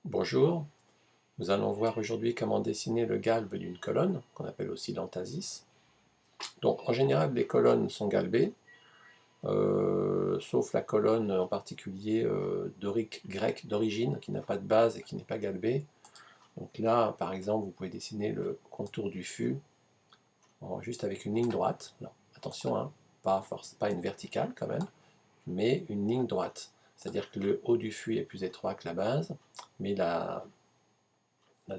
Bonjour, nous allons voir aujourd'hui comment dessiner le galbe d'une colonne, qu'on appelle aussi l'entasis. Donc en général les colonnes sont galbées, sauf la colonne en particulier dorique grecque d'origine qui n'a pas de base et qui n'est pas galbée. Donc là par exemple vous pouvez dessiner le contour du fût juste avec une ligne droite. Alors, attention, hein, pas une verticale quand même, mais une ligne droite. C'est-à-dire que le haut du fût est plus étroit que la base, mais la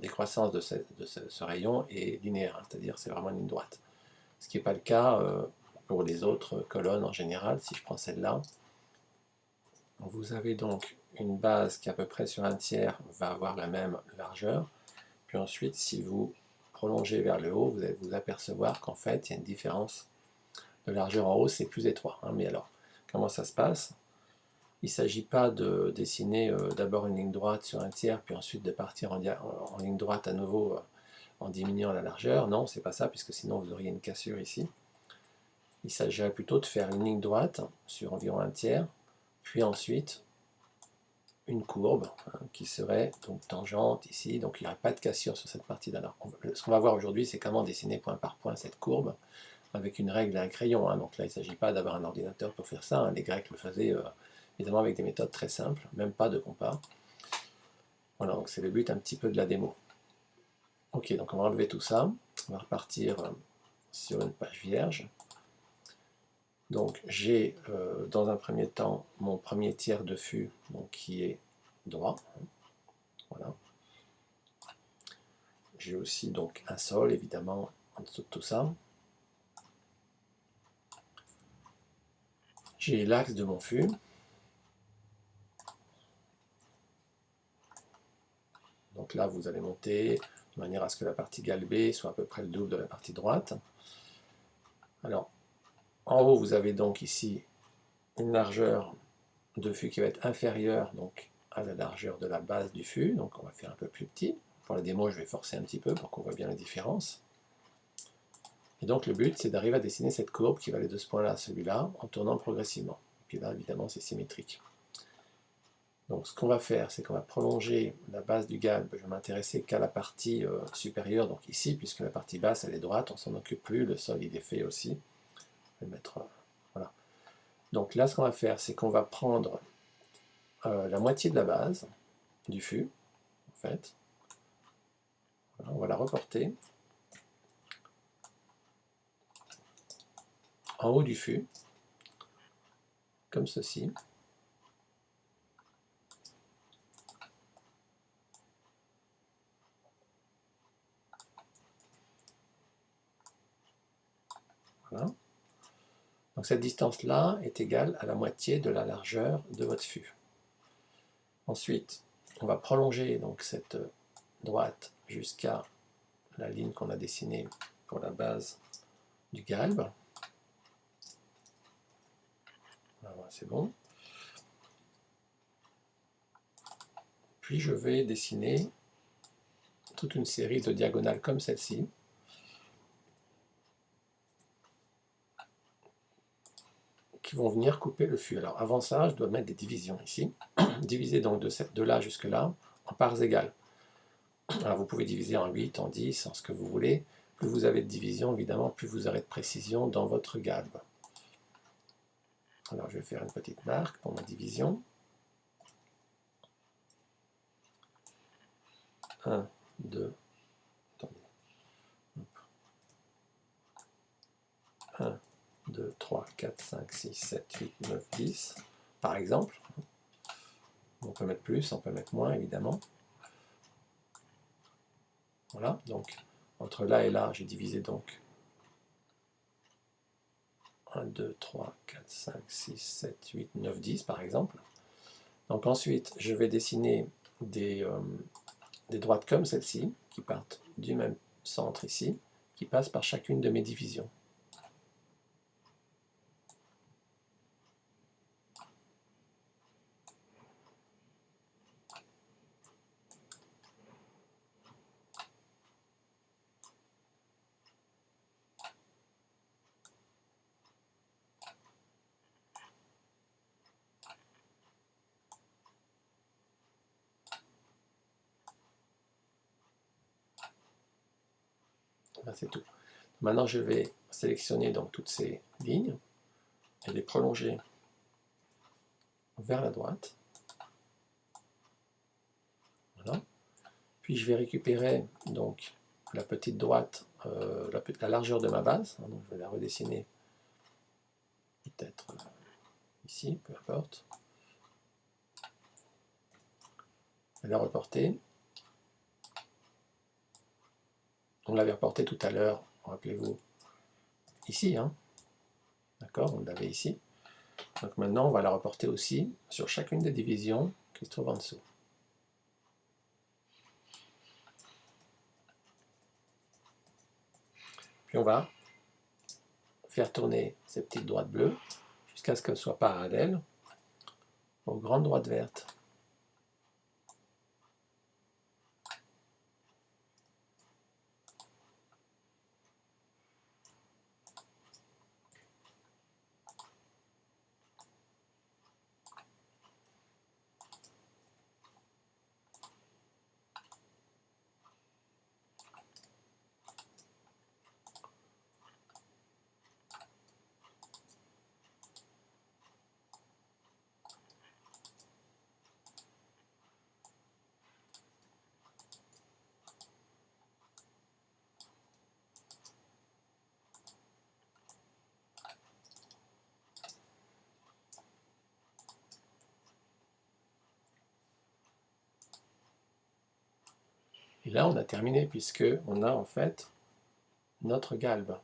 décroissance de ce rayon est linéaire, hein, c'est-à-dire c'est vraiment une ligne droite. Ce qui n'est pas le cas pour les autres colonnes en général. Si je prends celle-là, vous avez donc une base qui à peu près sur un tiers va avoir la même largeur. Puis ensuite, si vous prolongez vers le haut, vous allez vous apercevoir qu'en fait, il y a une différence de largeur en haut, c'est plus étroit. Hein. Mais alors, comment ça se passe? Il ne s'agit pas de dessiner d'abord une ligne droite sur un tiers, puis ensuite de partir en ligne droite à nouveau en diminuant la largeur. Non, c'est pas ça, puisque sinon vous auriez une cassure ici. Il s'agirait plutôt de faire une ligne droite sur environ un tiers, puis ensuite une courbe qui serait donc tangente ici, donc il n'y aurait pas de cassure sur cette partie-là. Ce qu'on va voir aujourd'hui, c'est comment dessiner point par point cette courbe avec une règle et un crayon. Hein. Donc là, il ne s'agit pas d'avoir un ordinateur pour faire ça. Hein. Les Grecs le faisaient évidemment avec des méthodes très simples, même pas de compas. Voilà, donc c'est le but un petit peu de la démo. Ok, donc on va enlever tout ça. On va repartir sur une page vierge. Donc j'ai dans un premier temps mon premier tiers de fût donc, qui est droit. Voilà. J'ai aussi donc un sol évidemment en dessous de tout ça. J'ai l'axe de mon fût. Donc là vous allez monter de manière à ce que la partie galbée soit à peu près le double de la partie droite. Alors en haut vous avez donc ici une largeur de fût qui va être inférieure donc, à la largeur de la base du fût. Donc on va faire un peu plus petit. Pour la démo je vais forcer un petit peu pour qu'on voit bien la différence. Et donc le but, c'est d'arriver à dessiner cette courbe qui va aller de ce point-là à celui-là, en tournant progressivement. Et puis là, évidemment, c'est symétrique. Donc ce qu'on va faire, c'est qu'on va prolonger la base du galbe. Je vais m'intéresser qu'à la partie supérieure, donc ici, puisque la partie basse, elle est droite, on s'en occupe plus, le sol, il est fait aussi. Je vais mettre, voilà. Donc là, ce qu'on va faire, c'est qu'on va prendre la moitié de la base du fût, en fait. Voilà, on va la reporter en haut du fût, comme ceci. Voilà. Donc cette distance-là est égale à la moitié de la largeur de votre fût. Ensuite, on va prolonger donc cette droite jusqu'à la ligne qu'on a dessinée pour la base du galbe. Voilà, c'est bon. Puis je vais dessiner toute une série de diagonales comme celle-ci, qui vont venir couper le fût. Alors avant ça, je dois mettre des divisions ici. Diviser donc de là jusque là en parts égales. Alors vous pouvez diviser en 8, en 10, en ce que vous voulez. Plus vous avez de division, évidemment, plus vous aurez de précision dans votre galbe. Alors je vais faire une petite marque pour ma division. 1, 2, attendez. 1, 2, 3, 4, 5, 6, 7, 8, 9, 10, par exemple. On peut mettre plus, on peut mettre moins, évidemment. Voilà, donc entre là et là, j'ai divisé donc 1, 2, 3, 4, 5, 6, 7, 8, 9, 10, par exemple. Donc ensuite, je vais dessiner des droites comme celle-ci, qui partent du même centre ici, qui passent par chacune de mes divisions. Ben, c'est tout. Maintenant, je vais sélectionner donc toutes ces lignes et les prolonger vers la droite. Voilà. Puis je vais récupérer donc la petite droite, la largeur de ma base. Donc je vais la redessiner peut-être ici, peu importe. Je vais la reporter. On l'avait reporté tout à l'heure, rappelez-vous, ici, hein. D'accord, on l'avait ici. Donc maintenant, on va la reporter aussi sur chacune des divisions qui se trouvent en dessous. Puis on va faire tourner ces petites droites bleues jusqu'à ce qu'elles soient parallèles aux grandes droites vertes. Et là, on a terminé puisque on a en fait notre galbe.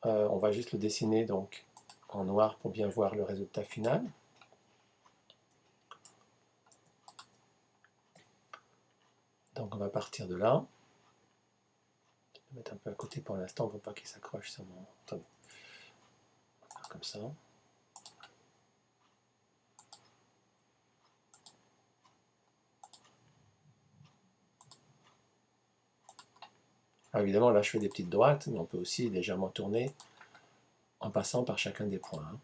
On va juste le dessiner donc en noir pour bien voir le résultat final. Donc on va partir de là. Je vais mettre un peu à côté pour l'instant pour pas qu'il s'accroche sur mon... Attendez. On va faire comme ça. Alors évidemment, là je fais des petites droites, mais on peut aussi légèrement tourner en passant par chacun des points.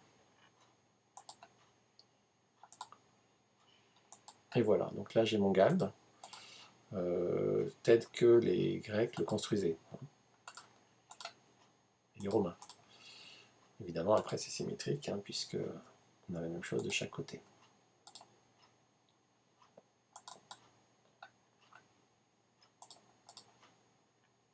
Et voilà, donc là j'ai mon galbe, tel que les Grecs le construisaient, et les Romains. Évidemment, après c'est symétrique, puisque on a la même chose de chaque côté.